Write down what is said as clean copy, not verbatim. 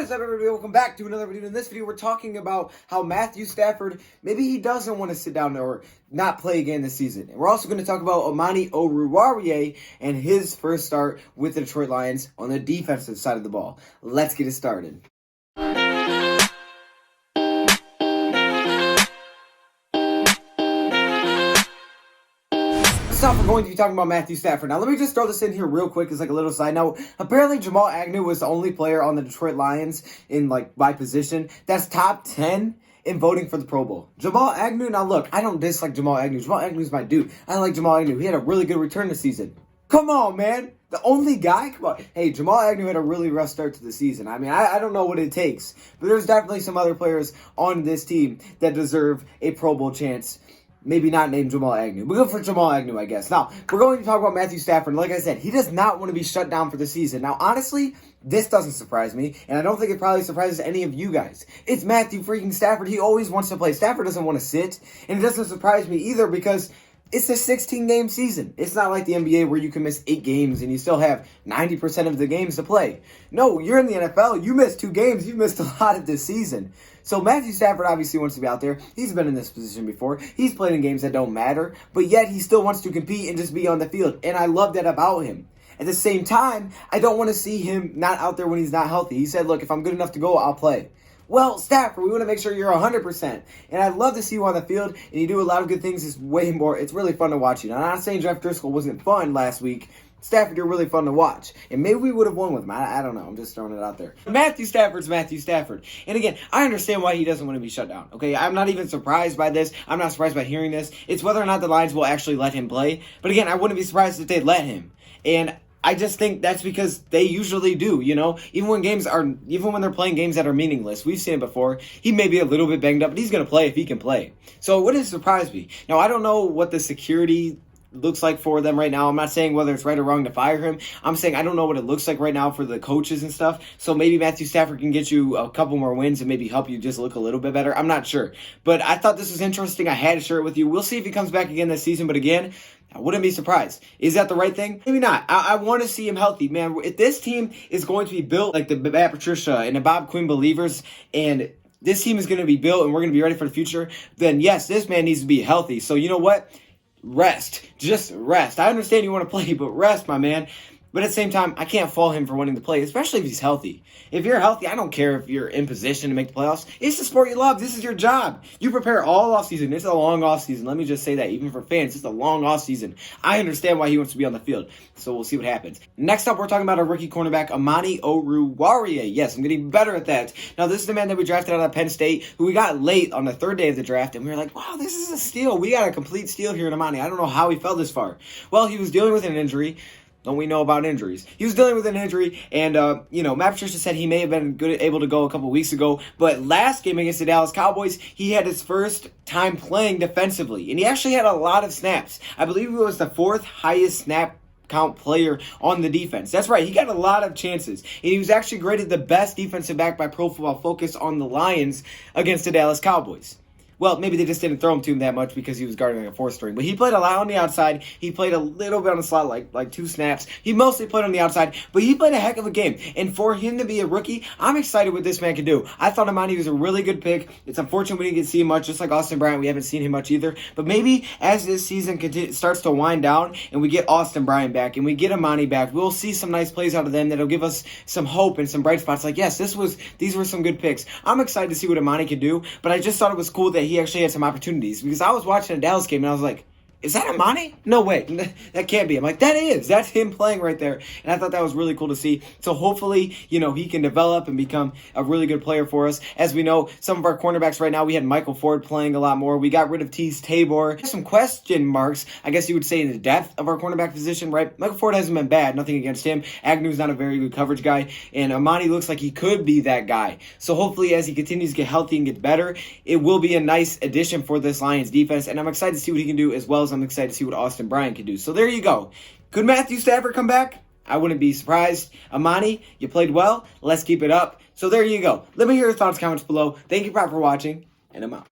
What's up, everybody? Welcome back to another video. In this video, we're talking about how Matthew Stafford, maybe he doesn't want to sit down or not play again this season. And we're also going to talk about Amani and his first start with the Detroit Lions on the defensive side of the ball. Let's get it started. We're going to be talking about Matthew Stafford. Now, let me just throw this in here real quick as like a little side note. Apparently, Jamal Agnew was the only player on the Detroit Lions in by position that's top 10 in voting for the Pro Bowl. Jamal Agnew, now look, I don't dislike Jamal Agnew. Jamal Agnew's my dude. I like Jamal Agnew. He had a really good return this season. Come on, man. The only guy? Come on. Hey, Jamal Agnew had a really rough start to the season. I mean, I don't know what it takes, but there's definitely some other players on this team that deserve a Pro Bowl chance. Maybe not named Jamal Agnew. We'll go for Jamal Agnew, I guess. Now, we're going to talk about Matthew Stafford. Like I said, he does not want to be shut down for the season. Now, honestly, this doesn't surprise me, and I don't think it probably surprises any of you guys. It's Matthew freaking Stafford. He always wants to play. Stafford doesn't want to sit, and it doesn't surprise me either because it's a 16-game season. It's not like the NBA where you can miss 8 games and you still have 90% of the games to play. No, you're in the NFL. You missed 2 games. You missed a lot of this season. So Matthew Stafford obviously wants to be out there. He's been in this position before. He's played in games that don't matter, but yet he still wants to compete and just be on the field. And I love that about him. At the same time, I don't want to see him not out there when he's not healthy. He said, look, if I'm good enough to go, I'll play. Well, Stafford, we want to make sure you're 100%. And I'd love to see you on the field, and you do a lot of good things. It's really fun to watch you. Now, I'm not saying Jeff Driscoll wasn't fun last week. Stafford, you're really fun to watch. And maybe we would have won with him. I don't know. I'm just throwing it out there. Matthew Stafford's Matthew Stafford. And again, I understand why he doesn't want to be shut down. Okay, I'm not even surprised by this. I'm not surprised by hearing this. It's whether or not the Lions will actually let him play. But again, I wouldn't be surprised if they let him. And I just think that's because they usually do, you know? Even when they're playing games that are meaningless. We've seen it before. He may be a little bit banged up, but he's going to play if he can play. So it wouldn't surprise me. Now, I don't know what the security looks like for them right now. I'm not saying whether it's right or wrong to fire him. I'm saying I don't know what it looks like right now for the coaches and stuff. So maybe Matthew Stafford can get you a couple more wins and maybe help you just look a little bit better. I'm not sure. But I thought this was interesting. I had to share it with you. We'll see if he comes back again this season. But again, I wouldn't be surprised. Is that the right thing? Maybe not. I want to see him healthy, man. If this team is going to be built like the Matt Patricia and the Bob Quinn believers, and this team is going to be built and we're going to be ready for the future, then yes, this man needs to be healthy. So you know what? Rest. Just rest. I understand you want to play, but rest, my man. But at the same time, I can't fault him for wanting to play, especially if he's healthy. If you're healthy, I don't care if you're in position to make the playoffs. It's the sport you love. This is your job. You prepare all offseason. It's a long offseason. Let me just say that. Even for fans, it's a long offseason. I understand why he wants to be on the field. So we'll see what happens. Next up, we're talking about a rookie cornerback, Amani. Yes, I'm getting better at that. Now, this is the man that we drafted out of Penn State, who we got late on the 3rd day of the draft, and we were like, wow, this is a steal. We got a complete steal here in Amani. I don't know how he fell this far. Well, he was dealing with an injury. Don't we know about injuries? He was dealing with an injury, and, Matt Patricia said he may have been able to go a couple weeks ago, but last game against the Dallas Cowboys, he had his first time playing defensively, and he actually had a lot of snaps. I believe he was the 4th highest snap count player on the defense. That's right, he got a lot of chances, and he was actually graded the best defensive back by Pro Football Focus on the Lions against the Dallas Cowboys. Well, maybe they just didn't throw him to him that much because he was guarding like a 4th string. But he played a lot on the outside. He played a little bit on the slot, like 2 snaps. He mostly played on the outside, but he played a heck of a game. And for him to be a rookie, I'm excited what this man can do. I thought Amani was a really good pick. It's unfortunate we didn't get to see him much, just like Austin Bryant. We haven't seen him much either. But maybe as this season starts to wind down and we get Austin Bryant back and we get Amani back, we'll see some nice plays out of them that'll give us some hope and some bright spots. Like, yes, these were some good picks. I'm excited to see what Amani can do, but I just thought it was cool that he actually had some opportunities. Because I was watching a Dallas game and I was like, is that Amani? No way. That can't be. I'm like, that's him playing right there. And I thought that was really cool to see. So hopefully, he can develop and become a really good player for us. As we know, some of our cornerbacks right now, we had Michael Ford playing a lot more. We got rid of Tease Tabor. Some question marks, I guess you would say, in the depth of our cornerback position, right? Michael Ford hasn't been bad. Nothing against him. Agnew's not a very good coverage guy. And Amani looks like he could be that guy. So hopefully, as he continues to get healthy and get better, it will be a nice addition for this Lions defense. And I'm excited to see what he can do, as well as I'm excited to see what Austin Bryant can do. So there you go. Could Matthew Stafford come back? I wouldn't be surprised. Amani, you played well. Let's keep it up. So there you go. Let me hear your thoughts, comments below. Thank you for watching, and I'm out.